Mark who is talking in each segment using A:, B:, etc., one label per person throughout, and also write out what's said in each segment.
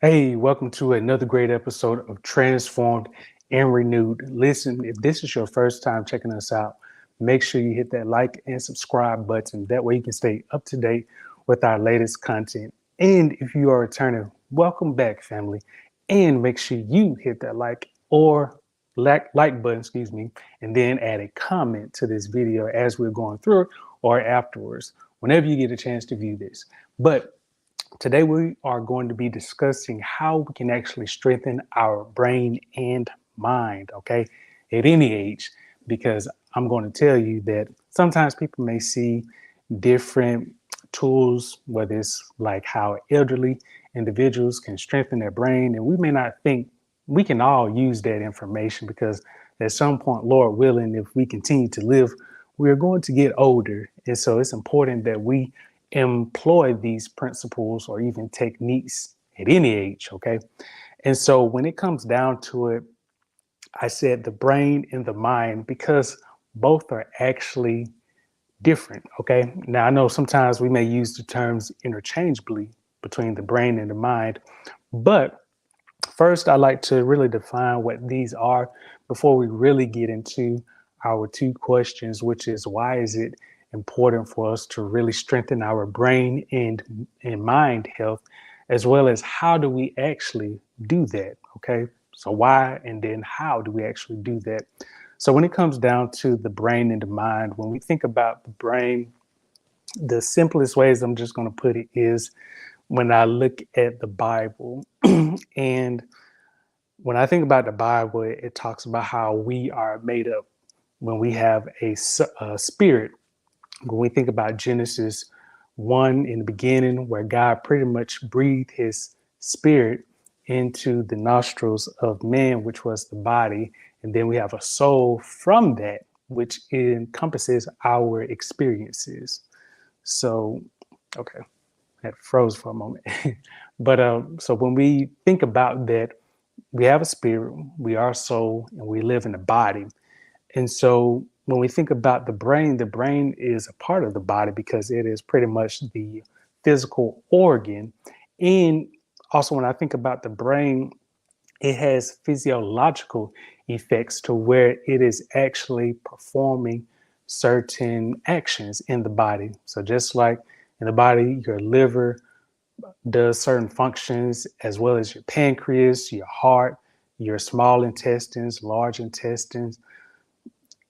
A: Hey, welcome to another great episode of Transformed and Renewed. Listen, if this is your first time checking us out, make sure you hit that like and subscribe button. That way you can stay up to date with our latest content. And if you are returning, welcome back, family. And make sure you hit that like button, and then add a comment to this video as we're going through it or afterwards, whenever you get a chance to view this. But today we are going to be discussing how we can actually strengthen our brain and mind, okay, at any age, because I'm going to tell you that sometimes people may see different tools, whether it's like how elderly individuals can strengthen their brain, and we may not think we can all use that information because at some point, Lord willing, if we continue to live, we're going to get older. And so it's important that we employ these principles or even techniques at any age, okay? And so when it comes down to it, I said the brain and the mind because both are actually different, okay? Now, I know sometimes we may use the terms interchangeably between the brain and the mind, but first, I like to really define what these are before we really get into our two questions, which is why is it important for us to really strengthen our brain and mind health, as well as how do we actually do that? Okay, so why and then how do we actually do that? So when it comes down to the brain and the mind, when we think about the brain, the simplest ways I'm just going to put it is when I look at the Bible and when I think about the Bible, it talks about how we are made up when we have a spirit. When we think about Genesis 1 in the beginning, where God pretty much breathed his spirit into the nostrils of man, which was the body. And then we have a soul from that, which encompasses our experiences. So, okay, that froze for a moment. But so when we think about that, we have a spirit, we are a soul, and we live in a body. And so when we think about the brain is a part of the body because it is pretty much the physical organ. And also when I think about the brain, it has physiological effects to where it is actually performing certain actions in the body. So just like in the body, your liver does certain functions as well as your pancreas, your heart, your small intestines, large intestines.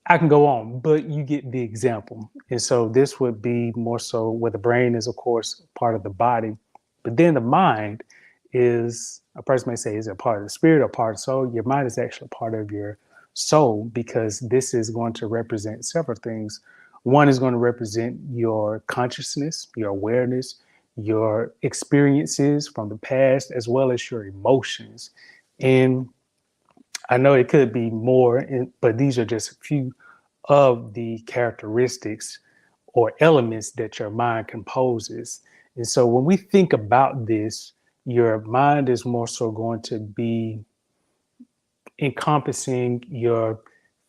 A: I can go on, but you get the example. And so this would be more so where the brain is, of course, part of the body. But then the mind is, a person may say, is it a part of the spirit or part of the soul? Your mind is actually part of your soul because this is going to represent several things. One is going to represent your consciousness, your awareness, your experiences from the past, as well as your emotions. And I know it could be more, but these are just a few of the characteristics or elements that your mind composes. And so when we think about this, your mind is more so going to be encompassing your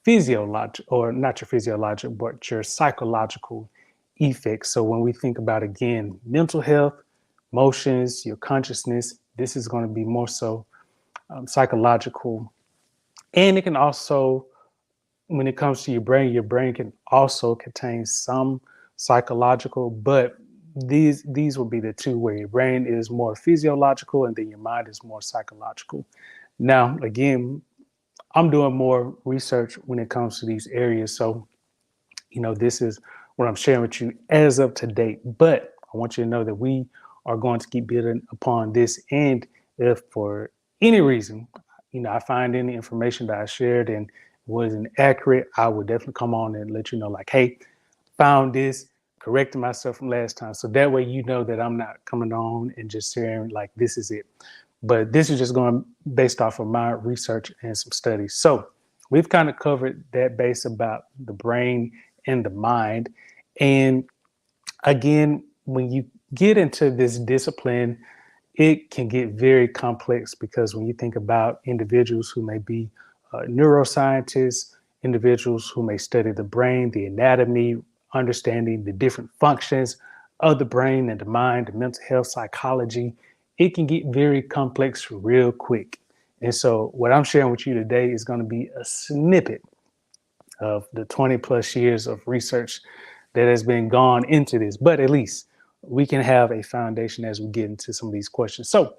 A: physiological, or not your physiological, but your psychological effects. So when we think about, again, mental health, emotions, your consciousness, this is going to be more so psychological. And it can also, when it comes to your brain can also contain some psychological, but these will be the two where your brain is more physiological and then your mind is more psychological. Now, again, I'm doing more research when it comes to these areas. So, this is what I'm sharing with you as of to date. But I want you to know that we are going to keep building upon this. And if for any reason, I find any information that I shared and wasn't accurate, I would definitely come on and let you know, like, hey, found this, correcting myself from last time. So that way you know that I'm not coming on and just sharing like this is it. But this is just going based off of my research and some studies. So we've kind of covered that base about the brain and the mind. And again, when you get into this discipline, it can get very complex because when you think about individuals who may be neuroscientists, individuals who may study the brain, the anatomy, understanding the different functions of the brain and the mind, the mental health, psychology, it can get very complex real quick. And so what I'm sharing with you today is going to be a snippet of the 20 plus years of research that has been gone into this, but at least we can have a foundation as we get into some of these questions. So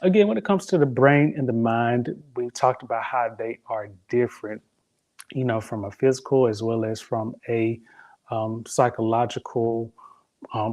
A: again, when it comes to the brain and the mind, we talked about how they are different, from a physical as well as from a psychological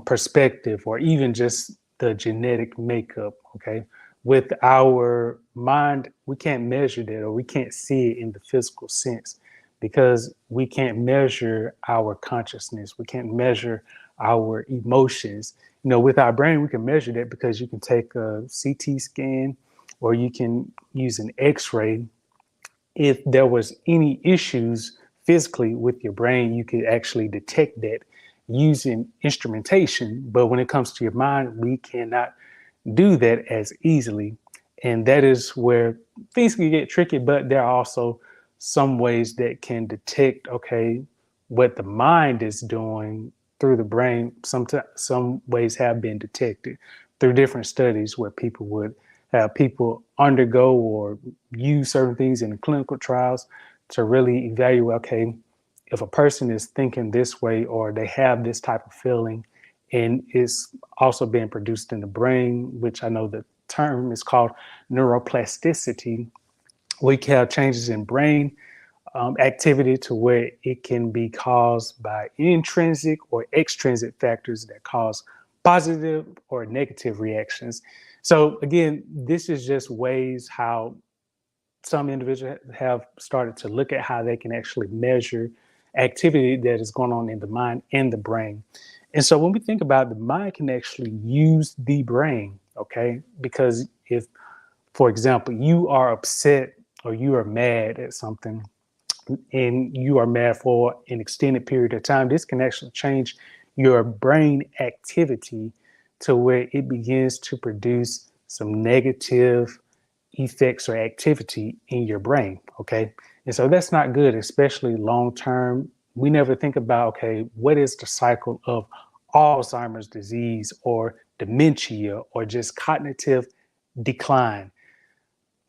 A: perspective, or even just the genetic makeup. Okay. With our mind, we can't measure that, or we can't see it in the physical sense, because we can't measure our consciousness. We can't measure our emotions. With our brain, we can measure that because you can take a CT scan or you can use an X-ray. If there was any issues physically with your brain, you could actually detect that using instrumentation. But when it comes to your mind, we cannot do that as easily. And that is where things can get tricky, but there are also some ways that can detect, okay, what the mind is doing through the brain. Some ways have been detected through different studies where people would have people undergo or use certain things in the clinical trials to really evaluate, okay, if a person is thinking this way or they have this type of feeling, and it's also being produced in the brain, which I know the term is called neuroplasticity. We can have changes in brain activity to where it can be caused by intrinsic or extrinsic factors that cause positive or negative reactions. So again, this is just ways how some individuals have started to look at how they can actually measure activity that is going on in the mind and the brain. And so when we think about, the mind can actually use the brain, okay? Because if, for example, you are upset or you are mad at something, and you are mad for an extended period of time, this can actually change your brain activity to where it begins to produce some negative effects or activity in your brain. Okay. And so that's not good, especially long term. We never think about, okay, what is the cycle of Alzheimer's disease or dementia or just cognitive decline?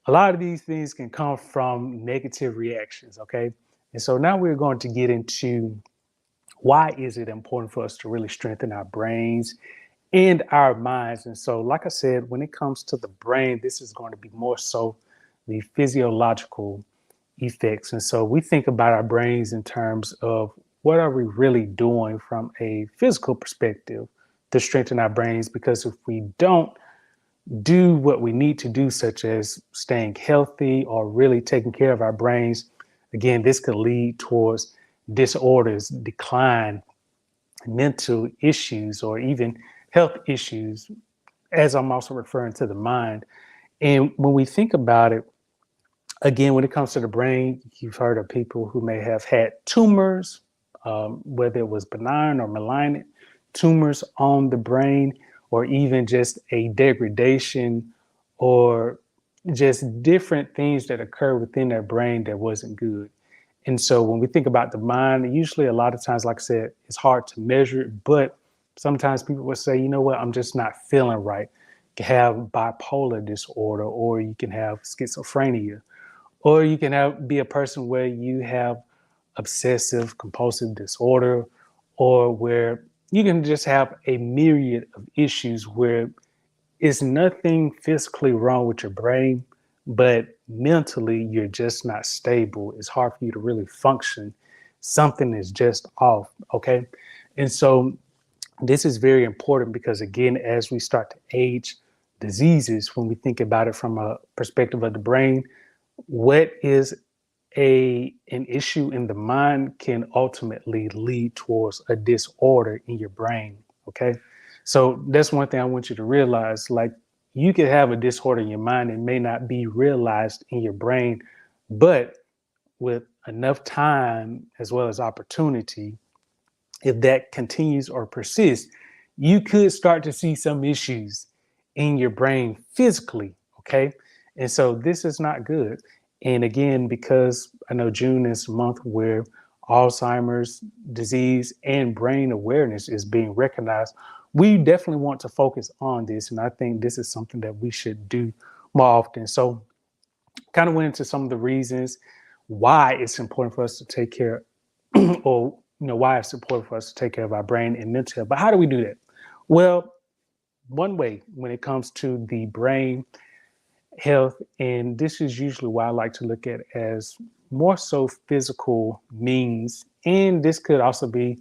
A: A lot of these things can come from negative reactions. Okay. And so now we're going to get into why is it important for us to really strengthen our brains and our minds. And so, like I said, when it comes to the brain, this is going to be more so the physiological effects. And so we think about our brains in terms of what are we really doing from a physical perspective to strengthen our brains, because if we don't do what we need to do, such as staying healthy or really taking care of our brains, again, this could lead towards disorders, decline, mental issues, or even health issues, as I'm also referring to the mind. And when we think about it, again, when it comes to the brain, you've heard of people who may have had tumors, whether it was benign or malignant tumors on the brain, or even just a degradation or just different things that occur within their brain that wasn't good. And so when we think about the mind, usually a lot of times, like I said, it's hard to measure it, but sometimes people will say, you know what, I'm just not feeling right. You can have bipolar disorder, or you can have schizophrenia, or you can be a person where you have obsessive compulsive disorder, or where you can just have a myriad of issues where it's nothing physically wrong with your brain, but mentally you're just not stable. It's hard for you to really function. Something is just off. Okay. And so this is very important because, again, as we start to age, diseases, when we think about it from a perspective of the brain, what is an issue in the mind can ultimately lead towards a disorder in your brain. Okay. So that's one thing I want you to realize. Like, you could have a disorder in your mind and may not be realized in your brain, but with enough time as well as opportunity, if that continues or persists, you could start to see some issues in your brain physically. Okay. And so this is not good. And again, because I know June is a month where Alzheimer's disease and brain awareness is being recognized, we definitely want to focus on this. And I think this is something that we should do more often. So kind of went into some of the reasons why it's important for us to take care or why it's important for us to take care of our brain and mental health. But how do we do that? Well, one way when it comes to the brain health, and this is usually why I like to look at as more so physical means, and this could also be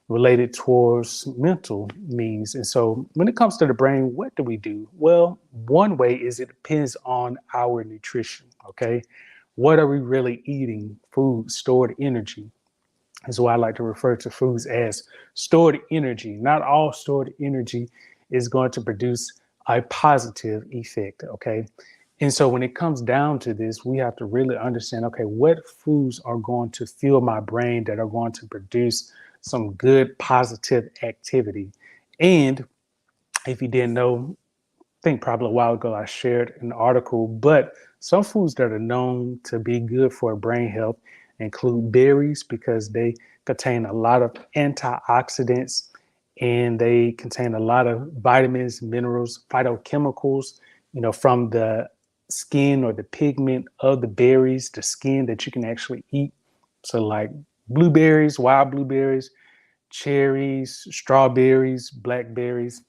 A: related towards mental means. And so when it comes to the brain, what do we do? Well, one way is it depends on our nutrition. Okay. What are we really eating? Food, stored energy is why I like to refer to foods as stored energy. Not all stored energy is going to produce a positive effect. Okay. And so when it comes down to this, we have to really understand, okay, what foods are going to fuel my brain that are going to produce some good positive activity. And if you didn't know, I think probably a while ago I shared an article, but some foods that are known to be good for brain health include berries because they contain a lot of antioxidants and they contain a lot of vitamins, minerals, phytochemicals, from the skin or the pigment of the berries, the skin that you can actually eat. So like blueberries, wild blueberries, cherries, strawberries, blackberries,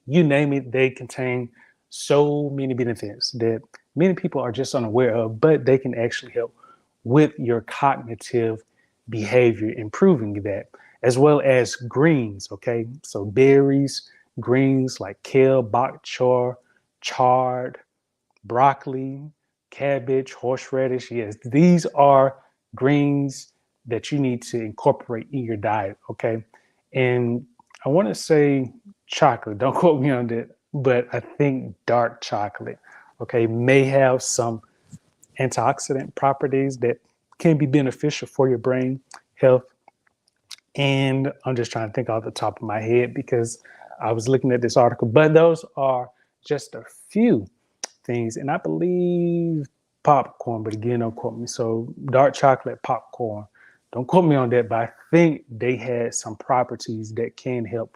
A: you name it, they contain so many benefits that many people are just unaware of, but they can actually help with your cognitive behavior, improving that, as well as greens. Okay, so berries, greens like kale, bok choy, chard, broccoli, cabbage, horseradish. Yes, these are greens that you need to incorporate in your diet. Okay. And I want to say chocolate, don't quote me on that, but I think dark chocolate, okay, may have some antioxidant properties that can be beneficial for your brain health. And I'm just trying to think off the top of my head because I was looking at this article, but those are just a few things. And I believe popcorn, but again, don't quote me. So dark chocolate, popcorn, don't quote me on that, but I think they had some properties that can help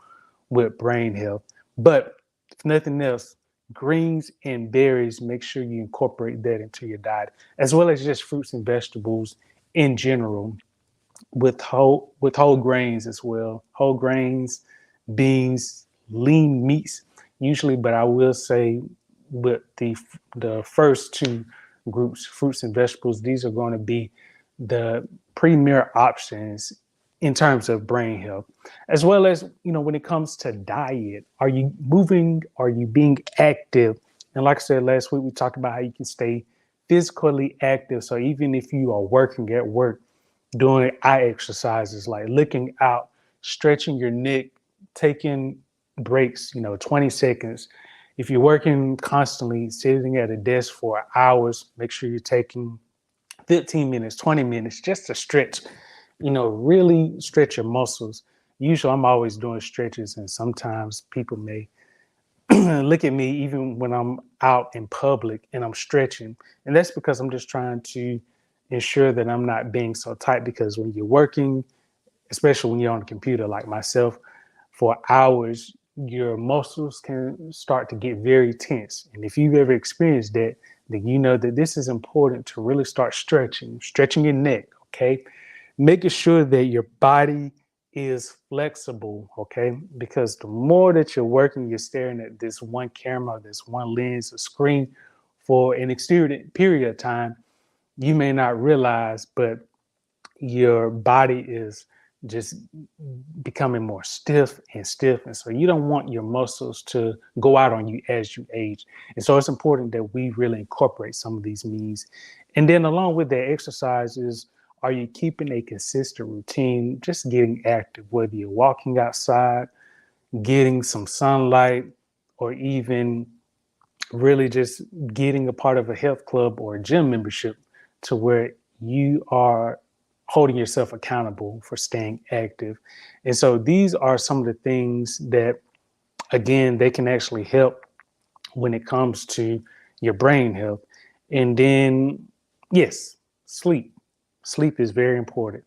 A: with brain health. But if nothing else, greens and berries, make sure you incorporate that into your diet, as well as just fruits and vegetables in general, with whole grains as well. Whole grains, beans, lean meats usually, but I will say with the first two groups, fruits and vegetables, these are going to be the premier options in terms of brain health, as well as when it comes to diet. Are you moving? Are you being active? And like I said last week, we talked about how you can stay physically active. So even if you are working at work, doing eye exercises like looking out, stretching your neck, taking breaks, 20 seconds. If you're working constantly, sitting at a desk for hours, make sure you're taking 15 minutes, 20 minutes just to stretch, really stretch your muscles. Usually I'm always doing stretches, and sometimes people may look at me even when I'm out in public and I'm stretching. And that's because I'm just trying to ensure that I'm not being so tight, because when you're working, especially when you're on the computer like myself for hours, your muscles can start to get very tense. And if you've ever experienced that, then you know that this is important to really start stretching your neck, okay? Making sure that your body is flexible, okay? Because the more that you're working, you're staring at this one camera, this one lens, a screen for an extended period of time, you may not realize, but your body is just becoming more stiff and stiff. And so you don't want your muscles to go out on you as you age. And so it's important that we really incorporate some of these means. And then along with that, exercises, are you keeping a consistent routine, just getting active, whether you're walking outside, getting some sunlight, or even really just getting a part of a health club or a gym membership to where you are holding yourself accountable for staying active. And so these are some of the things that, again, they can actually help when it comes to your brain health. And then, yes, sleep. Sleep is very important.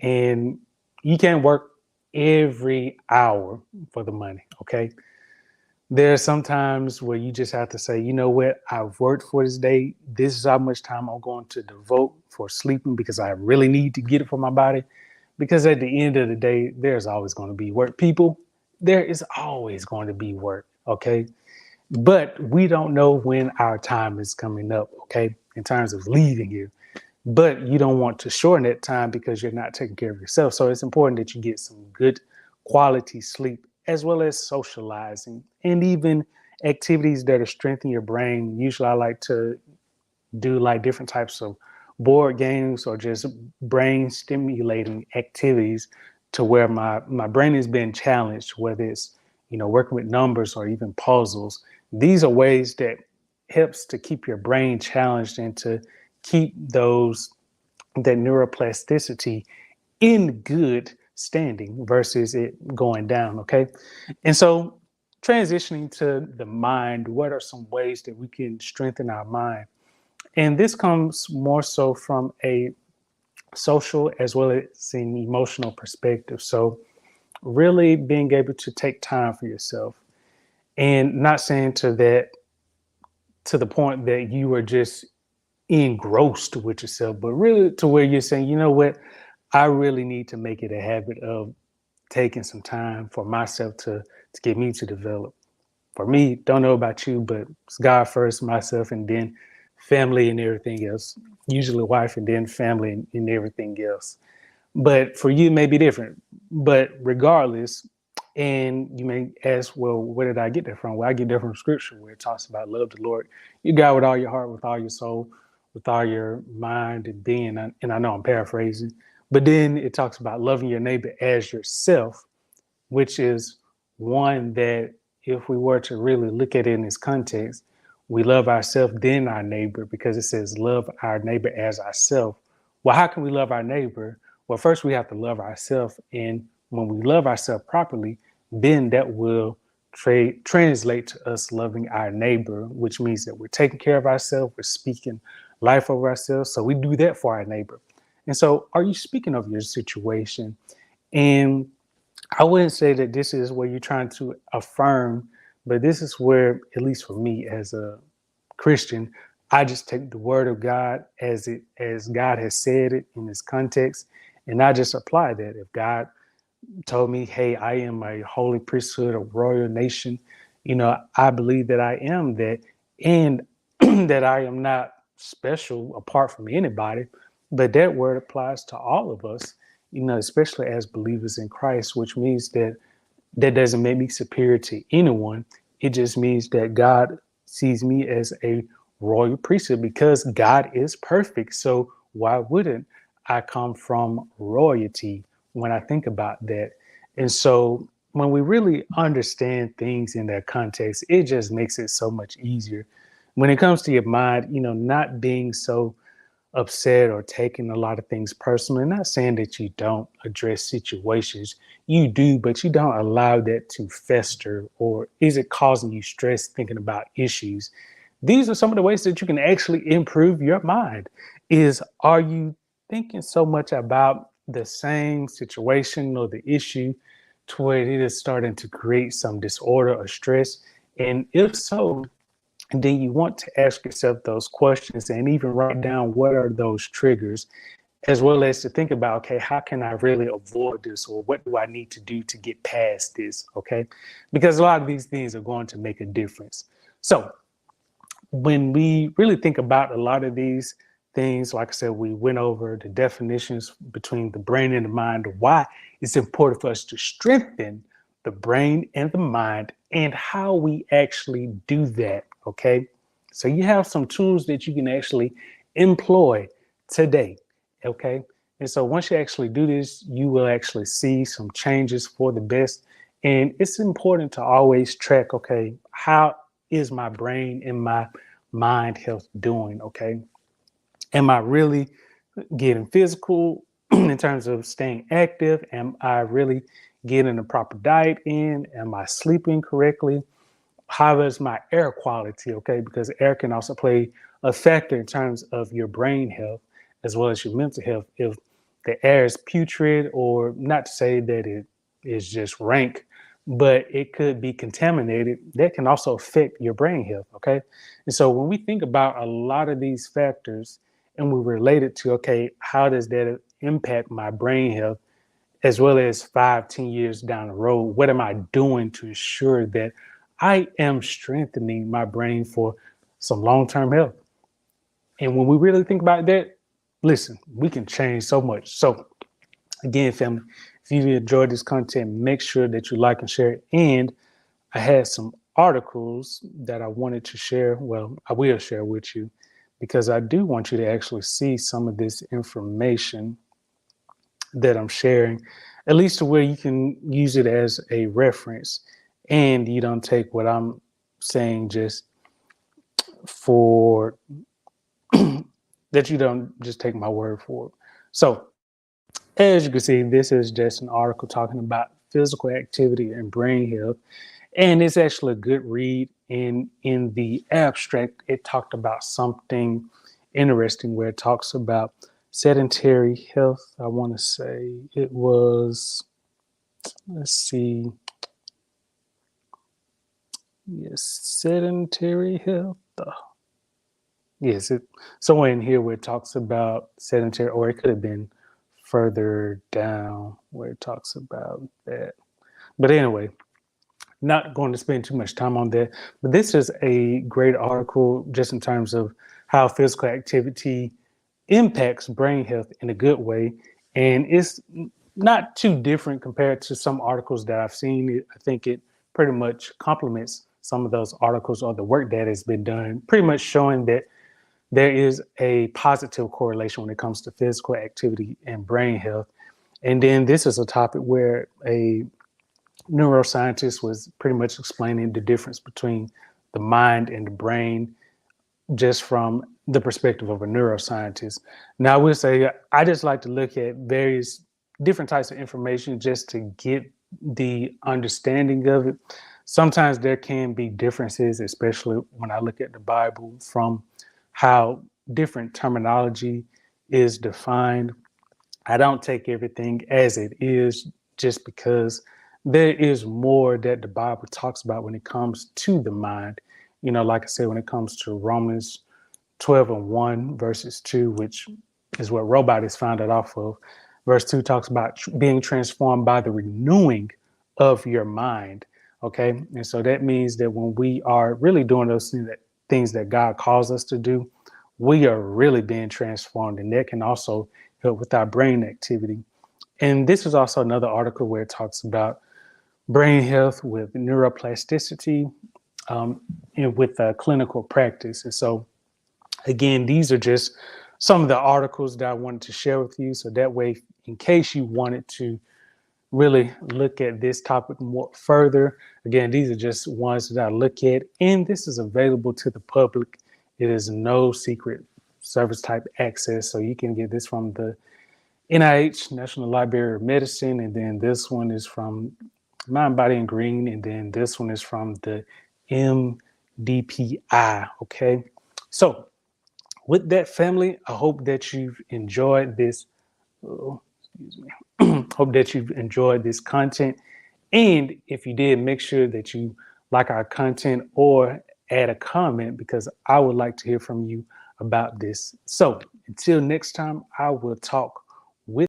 A: And you can't work every hour for the money. Okay. There are some times where you just have to say, you know what, I've worked for this day. This is how much time I'm going to devote for sleeping because I really need to get it for my body. Because at the end of the day, there's always going to be work. People, there is always going to be work. Okay. But we don't know when our time is coming up. Okay. In terms of leaving here. But you don't want to shorten that time because you're not taking care of yourself. So it's important that you get some good quality sleep as well as socializing and even activities that are strengthening your brain. Usually I like to do like different types of board games or just brain stimulating activities to where my brain is being challenged, whether it's, working with numbers or even puzzles. These are ways that helps to keep your brain challenged and to keep that neuroplasticity in good standing versus it going down. Okay. And so transitioning to the mind, what are some ways that we can strengthen our mind? And this comes more so from a social as well as an emotional perspective. So really being able to take time for yourself and not saying to the point that you are just engrossed with yourself, but really to where you're saying, you know what, I really need to make it a habit of taking some time for myself to get me to develop. For me, don't know about you, but it's God first, myself, and then family and everything else. Usually wife and then family and everything else. But for you, it may be different. But regardless, and you may ask, well, where did I get that from? Well, I get that from scripture where it talks about love the Lord. You God with all your heart, with all your soul, with all your mind and being. And I know I'm paraphrasing, but then it talks about loving your neighbor as yourself, which is one that if we were to really look at it in this context, we love ourselves, then our neighbor, because it says love our neighbor as ourselves. Well, how can we love our neighbor? Well, first we have to love ourselves. And when we love ourselves properly, then that will translate to us loving our neighbor, which means that we're taking care of ourselves, we're speaking life over ourselves. So we do that for our neighbor. And so are you speaking of your situation? And I wouldn't say that this is where you're trying to affirm, but this is where, at least for me as a Christian, I just take the word of God as God has said it in this context, and I just apply that. If God told me, hey, I am a holy priesthood, a royal nation, I believe that I am that, and that I am not special apart from anybody, but that word applies to all of us, especially as believers in Christ, which means that doesn't make me superior to anyone. It just means that God sees me as a royal priesthood because God is perfect. So why wouldn't I come from royalty when I think about that? And so when we really understand things in that context, it just makes it so much easier. When it comes to your mind, not being so upset or taking a lot of things personally. Not saying that you don't address situations, you do, but you don't allow that to fester, or is it causing you stress thinking about issues? These are some of the ways that you can actually improve your mind. Are you thinking so much about the same situation or the issue to where it is starting to create some disorder or stress? And if so, and then you want to ask yourself those questions and even write down what are those triggers, as well as to think about, okay, how can I really avoid this, or what do I need to do to get past this? Okay. Because a lot of these things are going to make a difference. So when we really think about a lot of these things, like I said, we went over the definitions between the brain and the mind, why it's important for us to strengthen the brain and the mind, and how we actually do that. Okay. So you have some tools that you can actually employ today. Okay. And so once you actually do this, you will actually see some changes for the best. And it's important to always track, okay, how is my brain and my mind health doing? Okay. Am I really getting physical in terms of staying active? Am I really getting the proper diet in? Am I sleeping correctly? How is my air quality? Okay. Because air can also play a factor in terms of your brain health as well as your mental health. If the air is putrid, or not to say that is just rank, but it could be contaminated. That can also affect your brain health. Okay. And so when we think about a lot of these factors and we relate it to, okay, how does that impact my brain health, as well as 5, 10 years down the road? What am I doing to ensure that I am strengthening my brain for some long term health? And when we really think about that, listen, we can change so much. So, again, family, if you enjoyed this content, make sure that you like and share it. And I had some articles that I wanted to share. Well, I will share with you because I do want you to actually see some of this information that I'm sharing, at least to where you can use it as a reference and you don't take what I'm saying just for that you don't just take my word for it. So, as you can see, this is just an article talking about physical activity and brain health. And it's actually a good read. In the abstract, it talked about something interesting where it talks about sedentary health. I want to say it was, let's see, yes, sedentary health. Yes, somewhere in here where it talks about sedentary, or it could have been further down where it talks about that. But anyway, not going to spend too much time on that. But this is a great article just in terms of how physical activity impacts brain health in a good way. And it's not too different compared to some articles that I've seen. I think it pretty much complements some of those articles or the work that has been done, pretty much showing that there is a positive correlation when it comes to physical activity and brain health. And then this is a topic where a neuroscientist was pretty much explaining the difference between the mind and the brain just from the perspective of a neuroscientist. Now, I will say I just like to look at various different types of information just to get the understanding of it. Sometimes there can be differences, especially when I look at the Bible, from how different terminology is defined. I don't take everything as it is just because there is more that the Bible talks about when it comes to the mind. You know, like I said, when it comes to Romans 12 and 1 verses 2, which is what Robot is founded off of. Verse 2 talks about being transformed by the renewing of your mind. Okay. And so that means that when we are really doing those things that God calls us to do, we are really being transformed. And that can also help with our brain activity. And this is also another article where it talks about brain health with neuroplasticity and with clinical practice. And so, again, these are just some of the articles that I wanted to share with you. So that way, in case you wanted to really look at this topic more further, again, these are just ones that I look at, and this is available to the public. It is no secret service type access. So you can get this from the NIH, National Library of Medicine, and then this one is from Mind, Body, and Green, and then this one is from the MDPI. Okay. So with that, family, I hope that you've enjoyed this. Excuse me. Hope that you've enjoyed this content. And if you did, make sure that you like our content or add a comment because I would like to hear from you about this. So until next time, I will talk